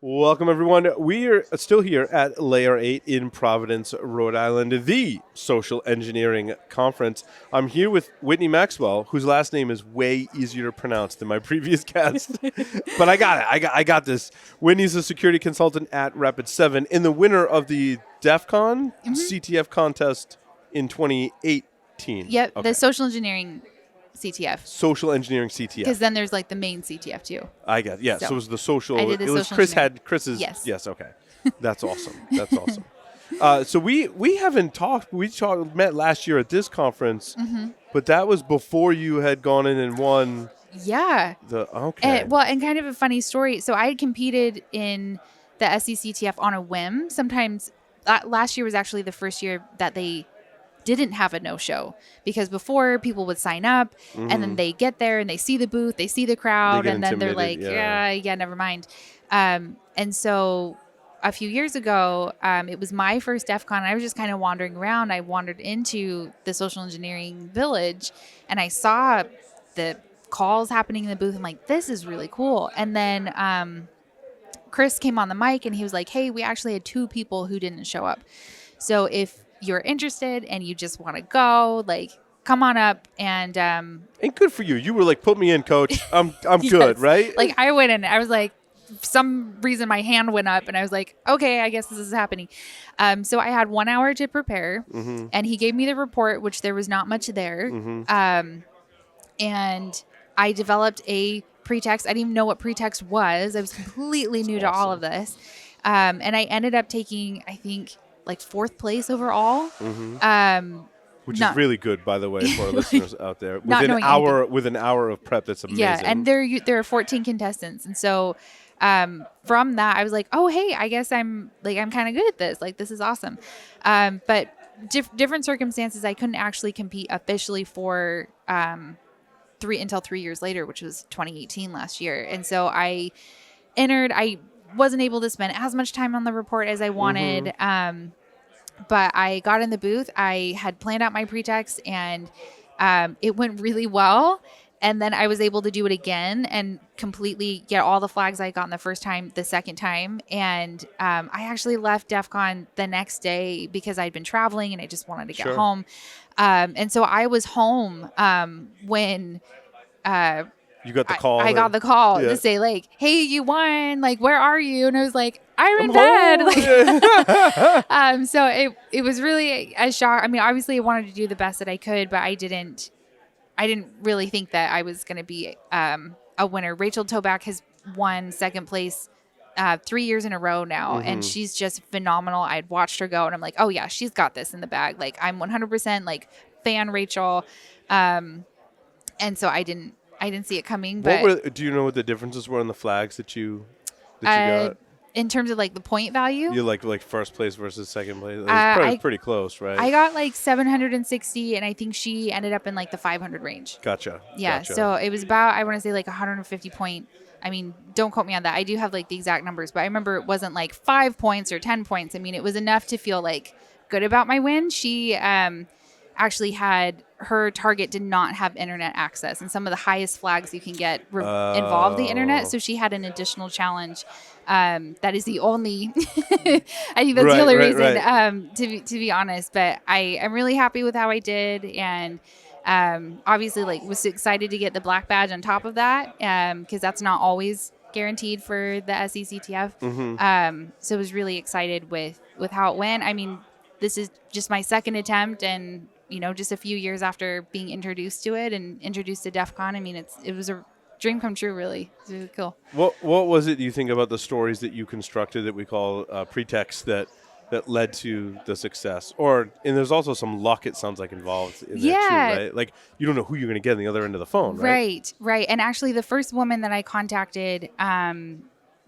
Welcome, everyone. We are still here at Layer8 in Providence, Rhode Island, the Social Engineering Conference. I'm here with Whitney Maxwell, whose last name is way easier to pronounce than my previous guest. But I got it. I got this. Whitney's a security consultant at Rapid7 and the winner of the DEF CON CTF contest in 2018. Yep, Okay. the Social Engineering CTF. Social Engineering CTF. Because then there's like the main CTF too. I get, yeah. So it was the social. I did the it was social Chris engineering. had Chris's. Yes. Yes. Okay. That's awesome. That's awesome. So we haven't talked. Met last year at this conference, but that was before you had gone in and won. Yeah. Okay. And kind of a funny story. So I had competed in the SCCTF on a whim. Sometimes last year was actually the first year that they didn't have a no-show, because before people would sign up and then they get there and they see the booth, they see the crowd, and then they're like, yeah, never mind. And so a few years ago, it was my first DEF CON. I was just kind of wandering around. I wandered into the social engineering village and I saw the calls happening in the booth. I'm like, this is really cool. And then Chris came on the mic and he was like, hey, we actually had 2 people who didn't show up. So if you're interested and you just want to go, like, come on up and good for you. You were like, put me in, coach. I'm yes. good, right? Like, I went in. I was like, for some reason my hand went up and I was like, okay, I guess this is happening. So I had 1 hour to prepare and he gave me the report, which there was not much there. And I developed a pretext. I didn't even know what pretext was. I was completely new to all of this. And I ended up taking, I think, like 4th place overall. Which is really good, by the way, for our listeners out there. With an hour of prep, that's amazing. Yeah, and there are 14 contestants, and so from that, I was like, oh, hey, I guess I'm kind of good at this. Like, this is awesome. But different circumstances, I couldn't actually compete officially for until 3 years later, which was 2018 last year, and so I entered. I wasn't able to spend as much time on the report as I wanted. But I got in the booth. I had planned out my pretext and it went really well. And then I was able to do it again and completely get all the flags I got in the first time, the second time. And I actually left DEF CON the next day because I'd been traveling and I just wanted to get home. And so I was home when you got the call. I got the call to say, like, hey, you won. Like, where are you? And I was like, I'm in bed. Like, so it was really a shock. I mean, obviously I wanted to do the best that I could, but I didn't really think that I was going to be a winner. Rachel Toback has won second place 3 years in a row now. And she's just phenomenal. I'd watched her go and I'm like, oh yeah, she's got this in the bag. Like, I'm 100% like fan Rachel. And so I didn't see it coming. But do you know what the differences were in the flags that you got? In terms of like the point value? You like first place versus second place? It was pretty close, right? I got like 760 and I think she ended up in like the 500 range. Gotcha. Yeah. Gotcha. So it was about, I want to say like 150 point. I mean, don't quote me on that. I do have like the exact numbers, but I remember it wasn't like 5 points or 10 points. I mean, it was enough to feel like good about my win. She actually had, her target did not have internet access, and some of the highest flags you can get involve the internet. So she had an additional challenge. That is the only, I think that's the only reason, to be honest, but I am really happy with how I did. And obviously like was excited to get the black badge on top of that, because that's not always guaranteed for the SCCTF. So I was really excited with how it went. I mean, this is just my second attempt, and just a few years after being introduced to it and introduced to DEF CON. I mean, it was a dream come true, really. It's really cool. What was it you think about the stories that you constructed that we call pretext that led to the success? And there's also some luck, it sounds like, involved in there too, right? Like, you don't know who you're going to get on the other end of the phone, right? Right. And actually the first woman that I contacted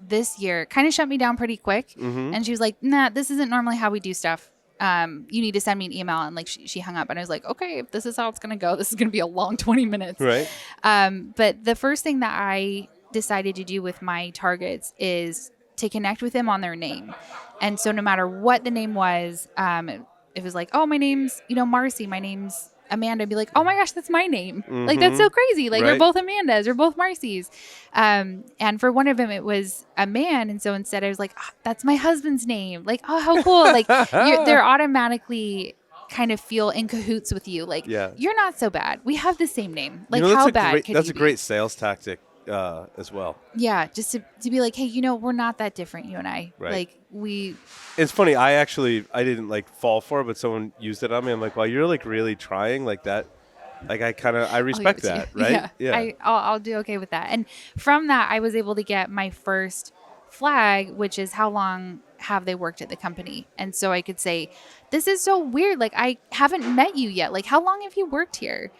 this year kind of shut me down pretty quick. And she was like, nah, this isn't normally how we do stuff. You need to send me an email. And like she hung up and I was like, okay, if this is how it's going to go, this is going to be a long 20 minutes. Right. But the first thing that I decided to do with my targets is to connect with them on their name. And so no matter what the name was, it was like, oh, my name's, Marcy, my name's Amanda and be like, oh my gosh, that's my name. Like, that's so crazy. Like, we're Right. both Amandas. We're both Marcy's. And for one of them, it was a man. And so instead I was like, "Ah, that's my husband's name. Like, oh, how cool. Like, they're automatically kind of feel in cahoots with you. Like, Yeah. you're not so bad. We have the same name. Like, That's how a bad great, could that's you a be? great sales tactic as well. Yeah, just to be like, hey, we're not that different, you and I. Right. Like, we... It's funny. I didn't like fall for it, but someone used it on me. I'm like, well, you're like really trying like that. Like I respect I'll give it that, to you. right? Yeah. I'll do okay with that. And from that, I was able to get my first flag, which is how long have they worked at the company? And so I could say, this is so weird. Like, I haven't met you yet. Like, how long have you worked here?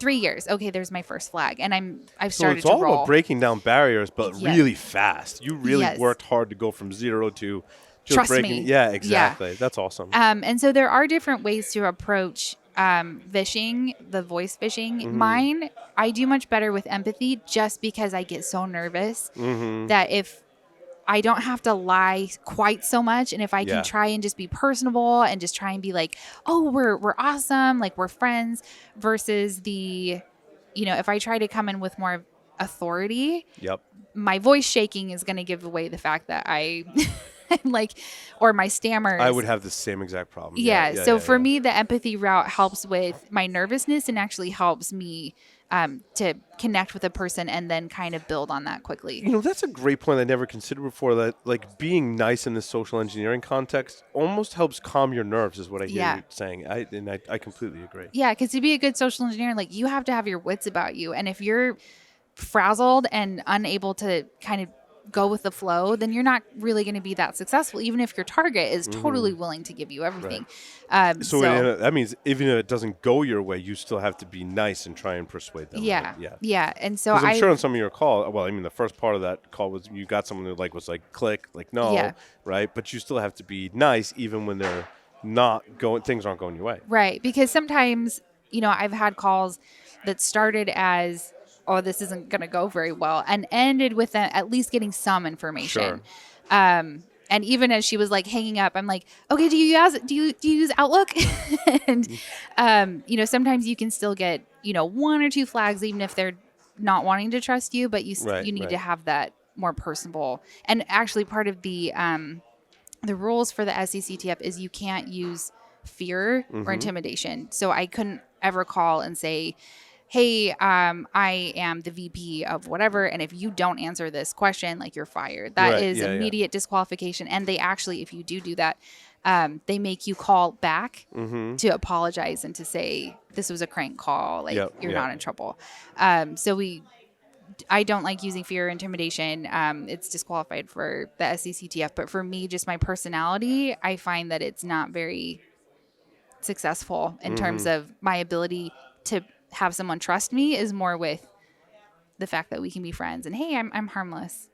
3 years. Okay, there's my first flag. And I've So started it's to all roll. about breaking down barriers, but Yes. really fast. You really Yes. worked hard to go from 0 to just Trust breaking. me. Yeah, exactly. That's awesome. And so there are different ways to approach phishing, the voice phishing. Mm-hmm. Mine, I do much better with empathy just because I get so nervous Mm-hmm. that if I don't have to lie quite so much, and if I Yeah. can try and just be personable and just try and be like, oh, we're awesome, like we're friends, versus if I try to come in with more authority, Yep. my voice shaking is going to give away the fact that I like, or my stammers. I would have the same exact problem. Yeah. So for me, the empathy route helps with my nervousness and actually helps me to connect with a person and then kind of build on that quickly. That's a great point I never considered before, that like being nice in the social engineering context almost helps calm your nerves, is what I hear you saying. I completely agree. Yeah, because to be a good social engineer, like, you have to have your wits about you. And if you're frazzled and unable to kind of go with the flow, then you're not really going to be that successful, even if your target is totally willing to give you everything. So that means even if it doesn't go your way, you still have to be nice and try and persuade them. Yeah. Right? Yeah. And so I'm sure on some of your call, well, I mean, the first part of that call was you got someone who was like, click, like, no, Yeah. right? But you still have to be nice even when they're not going, things aren't going your way. Right. Because sometimes, I've had calls that started as, oh, this isn't going to go very well, and ended with at least getting some information. Sure. And even as she was like hanging up, I'm like, okay, do you use Outlook? And, sometimes you can still get, 1 or 2 flags, even if they're not wanting to trust you, but you need to have that more personable. And actually part of the rules for the SCCTF is you can't use fear or intimidation. So I couldn't ever call and say, hey, I am the VP of whatever, and if you don't answer this question, like, you're fired. That is immediate disqualification. And they actually, if you do that, they make you call back to apologize and to say, this was a crank call, like, you're not in trouble. I don't like using fear or intimidation. It's disqualified for the SCCTF. But for me, just my personality, I find that it's not very successful in terms of my ability to have someone trust me, is more with the fact that we can be friends and, hey, I'm harmless.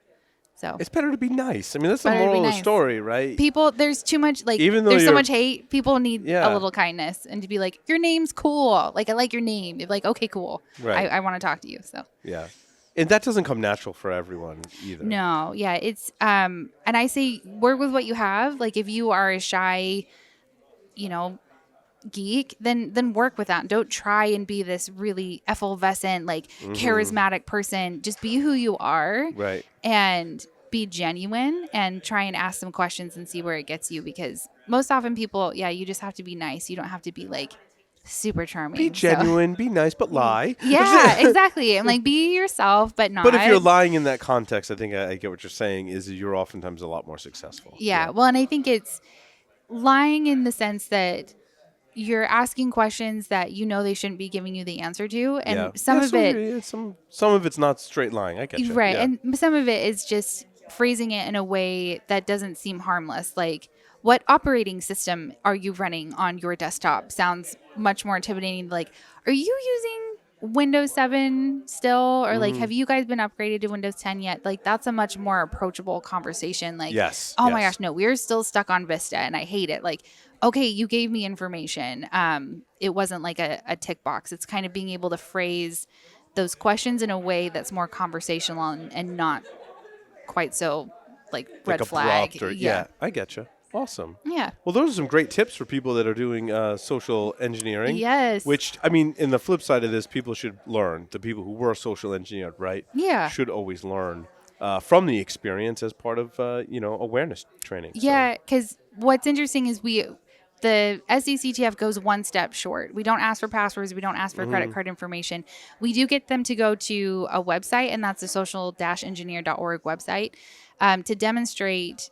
So It's better to be nice. I mean, that's the Better to be moral of the nice. story, right? people, there's too much, like, Even though there's so you're- much hate. People need Yeah. a little kindness and to be like, your name's cool. Like, I like your name. You're like, okay, cool. Right. I want to talk to you. So Yeah. And that doesn't come natural for everyone either. no, yeah, it's and I say work with what you have. Like, if you are a shy, geek, then work with that. Don't try and be this really effervescent, like, charismatic person. Just be who you are, Right. and be genuine, and try and ask some questions and see where it gets you. Because most often people, you just have to be nice. You don't have to be like super charming. Be genuine, be nice, but lie. Yeah, exactly. And like, be yourself, but not. But if you're lying in that context, I think I get what you're saying, is you're oftentimes a lot more successful. Yeah. Well, and I think it's lying in the sense that you're asking questions that they shouldn't be giving you the answer to, and some of it's not straight lying. I get you. right, Yeah. and some of it is just phrasing it in a way that doesn't seem harmless. Like, what operating system are you running on your desktop? Sounds much more intimidating. Like, are you using Windows 7 still, or like, have you guys been upgraded to Windows 10 yet? Like, that's a much more approachable conversation. Like, Yes, oh my yes. gosh, no, we're still stuck on Vista and I hate it. Like, okay, you gave me information. It wasn't like a tick box. It's kind of being able to phrase those questions in a way that's more conversational and not quite so like red a flag. prompt I get you. Awesome. Yeah. Well, those are some great tips for people that are doing social engineering. Yes. Which, I mean, in the flip side of this, people should learn. The people who were social engineered, right? Yeah. Should always learn from the experience as part of, awareness training. Yeah, because what's interesting is the SECTF goes one step short. We don't ask for passwords. We don't ask for credit card information. We do get them to go to a website, and that's the social-engineer.org website, to demonstrate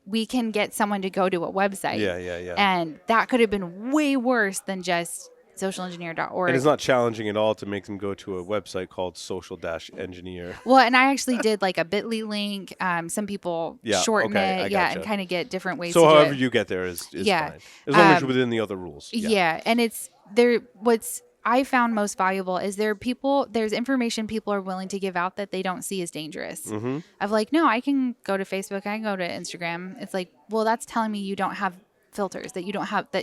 we can get someone to go to a website. Yeah. And that could have been way worse than just socialengineer.org. And it's not challenging at all to make them go to a website called social-engineer. Well, and I actually did like a bit.ly link. Some people shorten it, and kind of get different ways So to do however it. you get there is fine. As long as you're within the other rules. Yeah, and it's there. What's I found most valuable is there's information people are willing to give out that they don't see as dangerous. Mm-hmm. Of like, no, I can go to Facebook, I can go to Instagram. It's like, well, that's telling me you don't have filters, that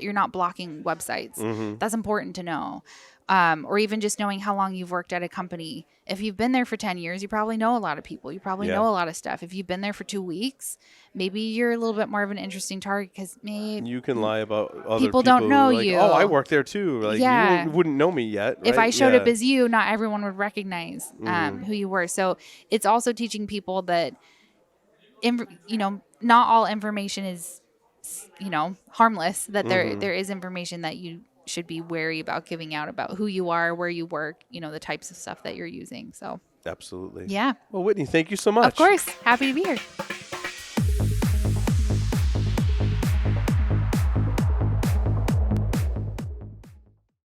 you're not blocking websites. Mm-hmm. That's important to know. Or even just knowing how long you've worked at a company. If you've been there for 10 years, you probably know a lot of people. You probably know a lot of stuff. If you've been there for 2 weeks, maybe you're a little bit more of an interesting target because maybe you can lie about other people don't know like, you. Oh, I work there too. Like, you wouldn't know me yet. Right? If I showed up as you, not everyone would recognize who you were. So it's also teaching people that, not all information is, harmless, that there is information that you should be wary about giving out about who you are, where you work, the types of stuff that you're using. So absolutely. Yeah. Well, Whitney, thank you so much. Of course. Happy to be here.